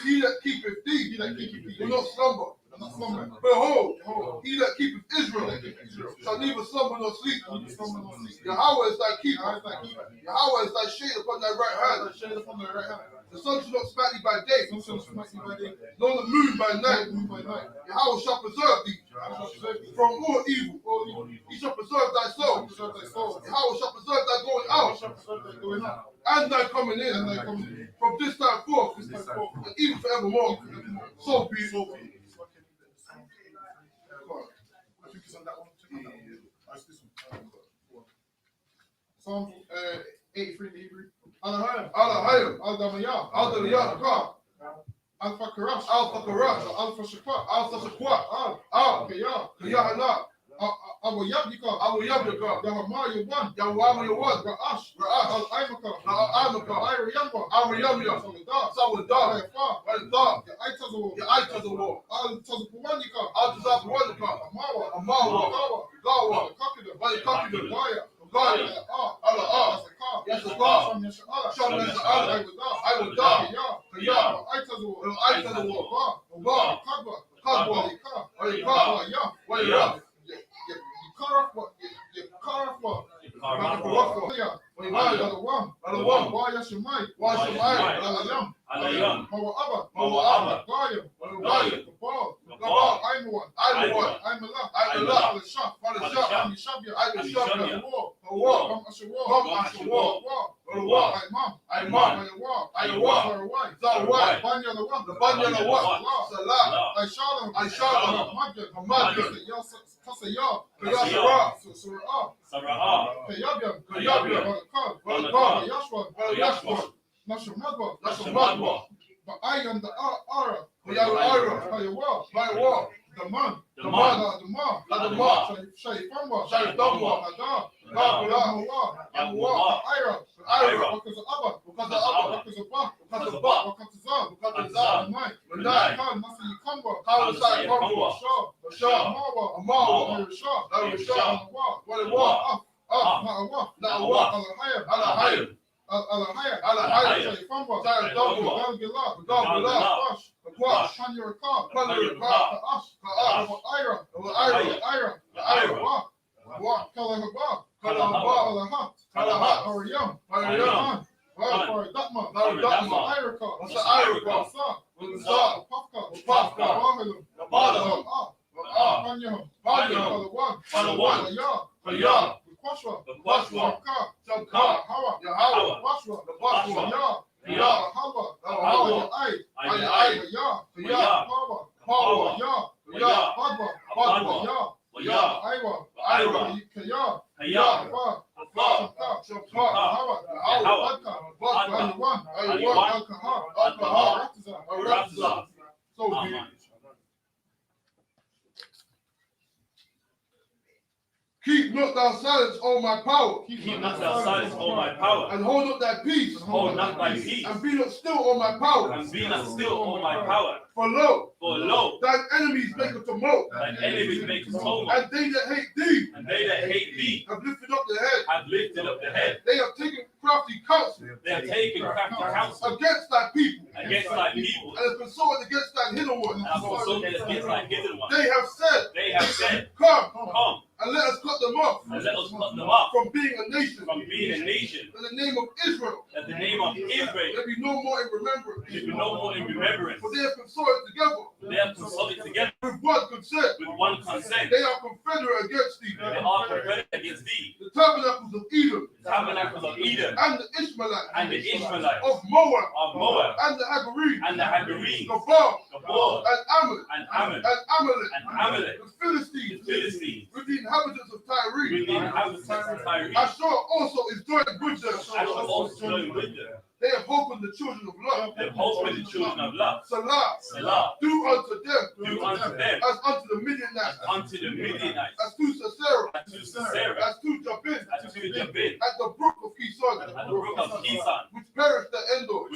He that keepeth thee will not slumber. Behold, he that keepeth Israel shall neither slumber nor sleep. Yahweh is thy keeper. Yahweh is thy shade upon thy right hand. The sun shall not smite thee by day, nor the moon by night. Yahweh shall preserve thee from all evil. He shall preserve thy soul. Yahweh shall preserve thy going out and thy coming in, from this time forth, and even forevermore. So be it. I think it's on that one. That's this one. Psalm 83 in Hebrew. Alahayim, Al-Damayah, Al-Daliyah, Alpha Karash, Alpha Shakwa, Kayah Allah, Abu Yabdika, Yahama Yuban, Yahwama Yuwan, Ra'ash, Al-Aimaka, Al-Yamya, Sawadar, the Aitazawar, Al-Tazapuwanika, Amawa, Gawa, the Kakida, Gaya, Allah, yes, the God, Sham Yasha'ala, I will die, Kayah, Aitazawar, Kadwa, Kadwa, but I am the Ara, the man, keep not thou silence, O my power. Keep not thou silence, O my power. And hold up thy peace. Hold not thy peace. And be not still, O my power. And be not still, O my power. For lo, thine enemies make a tumult. Thine enemies make a tumult. And they that hate thee. Have lifted up the head. They have taken crafty counsel. have taken crafty counsel Against thy people. against thy people. And have consulted against thy hidden ones. And have consulted against thy hidden ones. They have said, Come, and let us cut them off. and let us cut them off From being a nation. In the name of Israel. That the name of Israel There be no more in remembrance. should be no more in remembrance. For they have consulted together. They have consulted together With one consent. with one consent. They are confederate against thee. They are confederate against thee. The tabernacles of Edom. The tabernacles of Edom And the Ishmaelites. of Moab And the Hagarene. and the Hagarene, Gabal. Gabal, And Ammon. and Ammon, And Amalek. and The Philistines. the Philistines, With the inhabitants of Tyre. with the inhabitants of Tyre. Ashur also is joined with them. I shall also join with them. They have hope in the children of love. They hope in the children of love. Salah. Do unto them. As unto the Midianites. unto the Midianites. As to Sisera. As to Sisera. As to Jabin. As to Jabin. At the brook of Kison. At the brook of Kison. Which perished at Endor.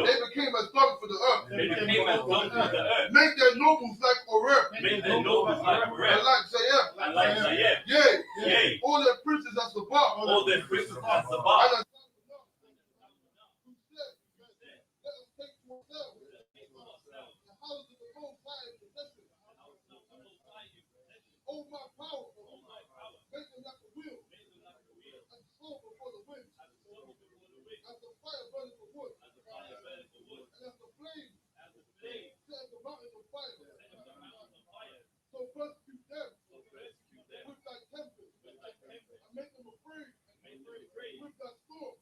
They became as dung for the earth. They became as dung for the earth. Make their nobles like Oreb. Make their nobles like Oreb. And like Zayeb. And like Zayeb. Yea. All their princes as the bar. All their princes as the bar. Oh my power, make them like a wheel, and slow before the wind, as the fire burning for wood, and as the flame set the mountains on fire. So persecute them with thy tempest, and make them afraid with thy sword.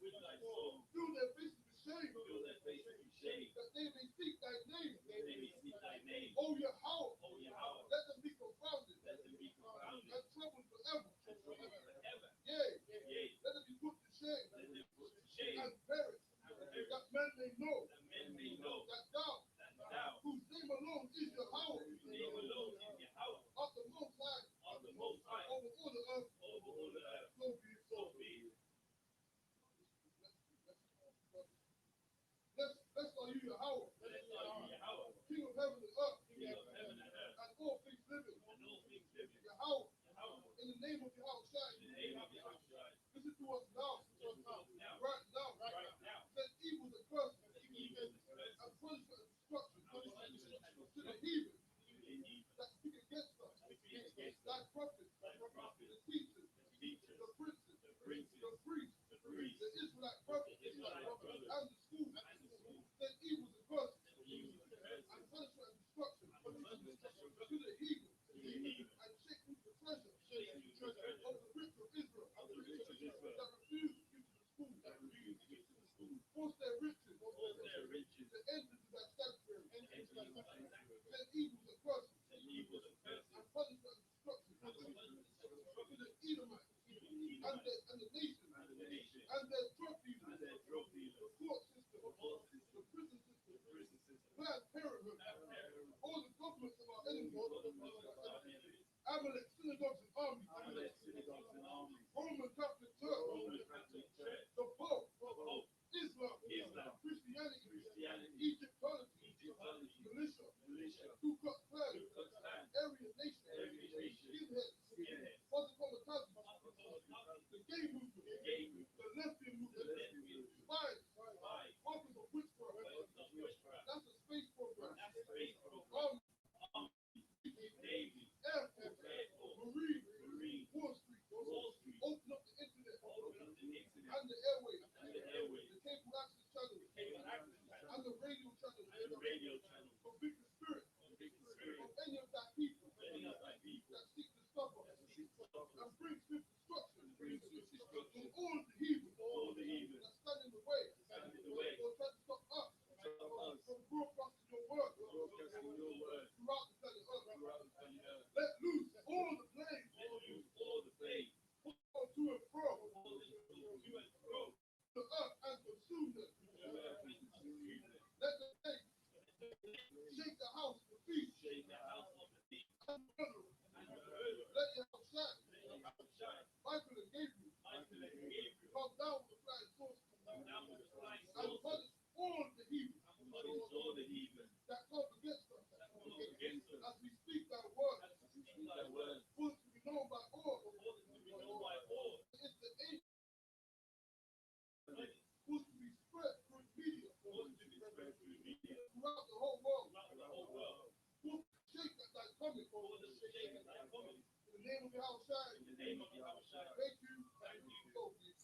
name of Yahushua. In the name of Yahushua. Thank you.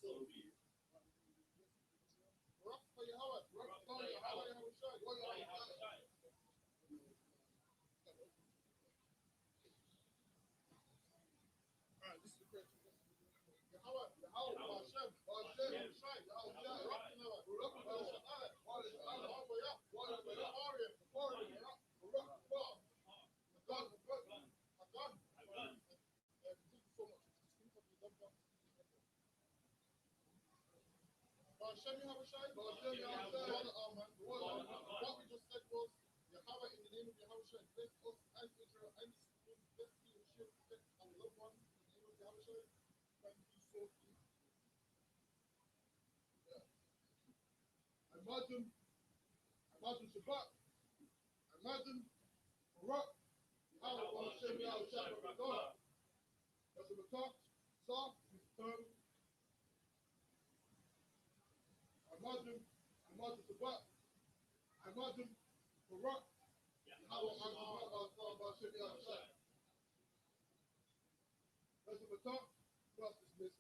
So be it. Rock for Yahweh. Rock for Yahweh. Yahushua. Alright, this is the question. Yahweh, Hashem, Yahushua, Yahushua, rock in Yahweh. Rock in Yahushua. What we just said was Yahweh in the name of Yahushua, bless us as Israel and bless you and shield, protect our loved ones in the name of Yahushua. Thank you so much. Imagine Shabbat, imagine Barak, Yahweh, Hashem, Yahushua, Barak. That's what we talk, soft, turn. Imagine Shabbat, imagine Barak, Yahweh, Hashem, Yahushua. That's what we talk, cross this message.